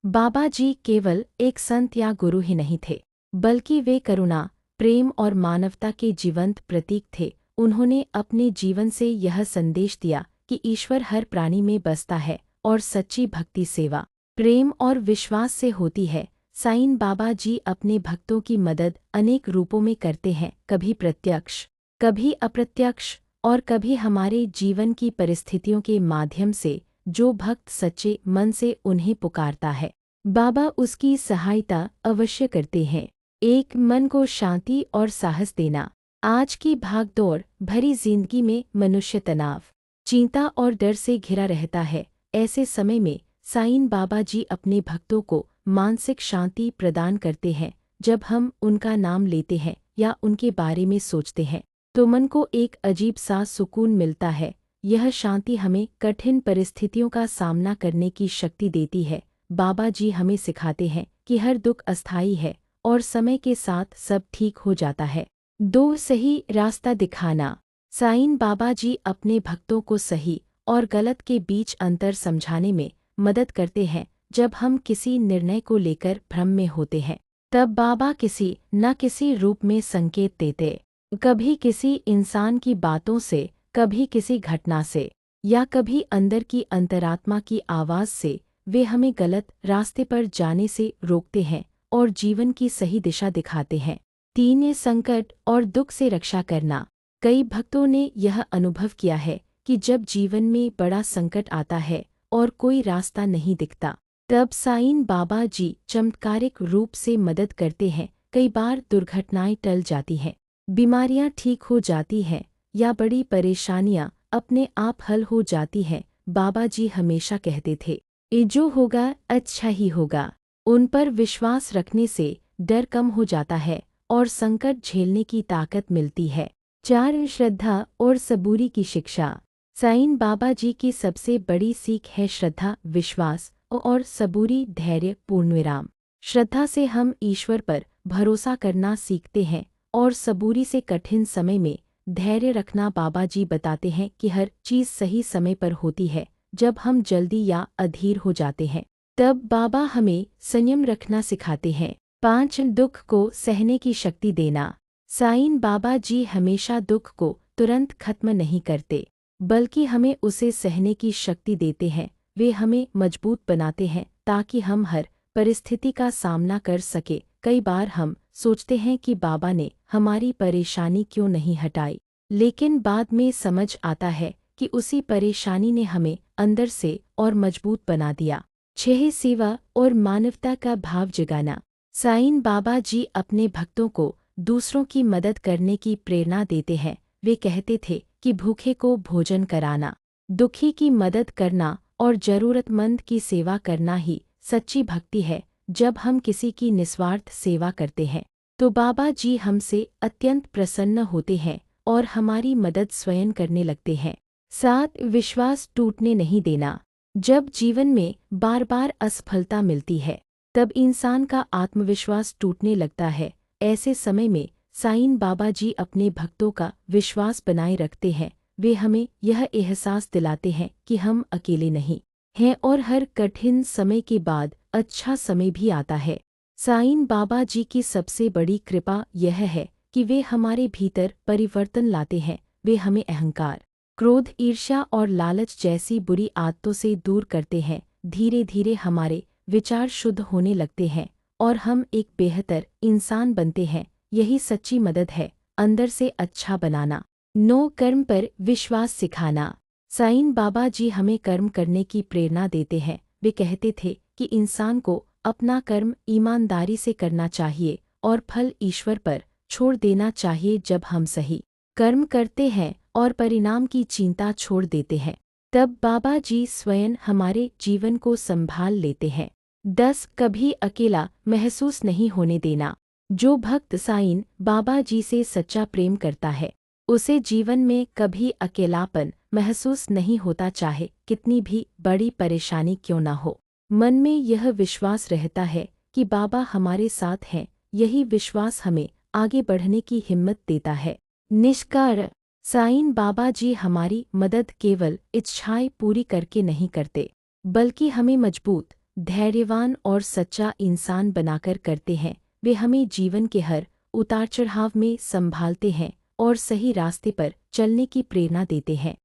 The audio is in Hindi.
बाबा जी केवल एक संत या गुरु ही नहीं थे, बल्कि वे करुणा, प्रेम और मानवता के जीवंत प्रतीक थे। उन्होंने अपने जीवन से यह संदेश दिया कि ईश्वर हर प्राणी में बसता है और सच्ची भक्ति सेवा, प्रेम और विश्वास से होती है। साईं बाबा जी अपने भक्तों की मदद अनेक रूपों में करते हैं, कभी प्रत्यक्ष, कभी अप्रत्यक्ष और कभी हमारे जीवन की परिस्थितियों के माध्यम से। जो भक्त सच्चे मन से उन्हें पुकारता है, बाबा उसकी सहायता अवश्य करते हैं। एक, मन को शांति और साहस देना। आज की भागदौड़ भरी जिंदगी में मनुष्य तनाव, चिंता और डर से घिरा रहता है। ऐसे समय में साईं बाबा जी अपने भक्तों को मानसिक शांति प्रदान करते हैं। जब हम उनका नाम लेते हैं या उनके बारे में सोचते हैं तो मन को एक अजीब सा सुकून मिलता है। यह शांति हमें कठिन परिस्थितियों का सामना करने की शक्ति देती है। बाबा जी हमें सिखाते हैं कि हर दुख अस्थायी है और समय के साथ सब ठीक हो जाता है। 2, सही रास्ता दिखाना। साईं बाबा जी अपने भक्तों को सही और गलत के बीच अंतर समझाने में मदद करते हैं। जब हम किसी निर्णय को लेकर भ्रम में होते हैं, तब बाबा किसी न किसी रूप में संकेत देते, कभी किसी इंसान की बातों से, कभी किसी घटना से या कभी अंदर की अंतरात्मा की आवाज़ से। वे हमें गलत रास्ते पर जाने से रोकते हैं और जीवन की सही दिशा दिखाते हैं। 3, संकट और दुख से रक्षा करना। कई भक्तों ने यह अनुभव किया है कि जब जीवन में बड़ा संकट आता है और कोई रास्ता नहीं दिखता, तब साईं बाबा जी चमत्कारिक रूप से मदद करते हैं। कई बार दुर्घटनाएं टल जाती हैं, बीमारियां ठीक हो जाती हैं या बड़ी परेशानियां अपने आप हल हो जाती हैं। बाबा जी हमेशा कहते थे, ये जो होगा अच्छा ही होगा। उन पर विश्वास रखने से डर कम हो जाता है और संकट झेलने की ताकत मिलती है। 4, श्रद्धा और सबूरी की शिक्षा। साईं बाबा जी की सबसे बड़ी सीख है श्रद्धा, विश्वास और सबूरी, धैर्य। पूर्णविराम। श्रद्धा से हम ईश्वर पर भरोसा करना सीखते हैं और सबूरी से कठिन समय में धैर्य रखना। बाबा जी बताते हैं कि हर चीज़ सही समय पर होती है। जब हम जल्दी या अधीर हो जाते हैं, तब बाबा हमें संयम रखना सिखाते हैं। 5, दुख को सहने की शक्ति देना। साईं बाबा जी हमेशा दुख को तुरंत खत्म नहीं करते, बल्कि हमें उसे सहने की शक्ति देते हैं। वे हमें मजबूत बनाते हैं ताकि हम हर परिस्थिति का सामना कर सके। कई बार हम सोचते हैं कि बाबा ने हमारी परेशानी क्यों नहीं हटाई, लेकिन बाद में समझ आता है कि उसी परेशानी ने हमें अंदर से और मजबूत बना दिया। 6, सेवा और मानवता का भाव जगाना। साईं बाबा जी अपने भक्तों को दूसरों की मदद करने की प्रेरणा देते हैं। वे कहते थे कि भूखे को भोजन कराना, दुखी की मदद करना और जरूरतमंद की सेवा करना ही सच्ची भक्ति है। जब हम किसी की निस्वार्थ सेवा करते हैं तो बाबा जी हमसे अत्यंत प्रसन्न होते हैं और हमारी मदद स्वयं करने लगते हैं। 7, विश्वास टूटने नहीं देना। जब जीवन में बार बार असफलता मिलती है, तब इंसान का आत्मविश्वास टूटने लगता है। ऐसे समय में साईं बाबा जी अपने भक्तों का विश्वास बनाए रखते हैं। वे हमें यह एहसास दिलाते हैं कि हम अकेले नहीं हैं और हर कठिन समय के बाद अच्छा समय भी आता है। साईं बाबा जी की सबसे बड़ी कृपा यह है कि वे हमारे भीतर परिवर्तन लाते हैं। वे हमें अहंकार, क्रोध, ईर्ष्या और लालच जैसी बुरी आदतों से दूर करते हैं। धीरे धीरे हमारे विचार शुद्ध होने लगते हैं और हम एक बेहतर इंसान बनते हैं। यही सच्ची मदद है, अंदर से अच्छा बनाना। 9, कर्म पर विश्वास सिखाना। साईं बाबा जी हमें कर्म करने की प्रेरणा देते हैं। वे कहते थे कि इंसान को अपना कर्म ईमानदारी से करना चाहिए और फल ईश्वर पर छोड़ देना चाहिए। जब हम सही कर्म करते हैं और परिणाम की चिंता छोड़ देते हैं, तब बाबा जी स्वयं हमारे जीवन को संभाल लेते हैं। 10, कभी अकेला महसूस नहीं होने देना। जो भक्त साईं बाबा जी से सच्चा प्रेम करता है, उसे जीवन में कभी अकेलापन महसूस नहीं होता, चाहे कितनी भी बड़ी परेशानी क्यों न हो। मन में यह विश्वास रहता है कि बाबा हमारे साथ हैं। यही विश्वास हमें आगे बढ़ने की हिम्मत देता है। निष्कार। साईं बाबा जी हमारी मदद केवल इच्छाएं पूरी करके नहीं करते, बल्कि हमें मजबूत धैर्यवान और सच्चा इंसान बनाकर करते हैं। वे हमें जीवन के हर उतार चढ़ाव में संभालते हैं और सही रास्ते पर चलने की प्रेरणा देते हैं।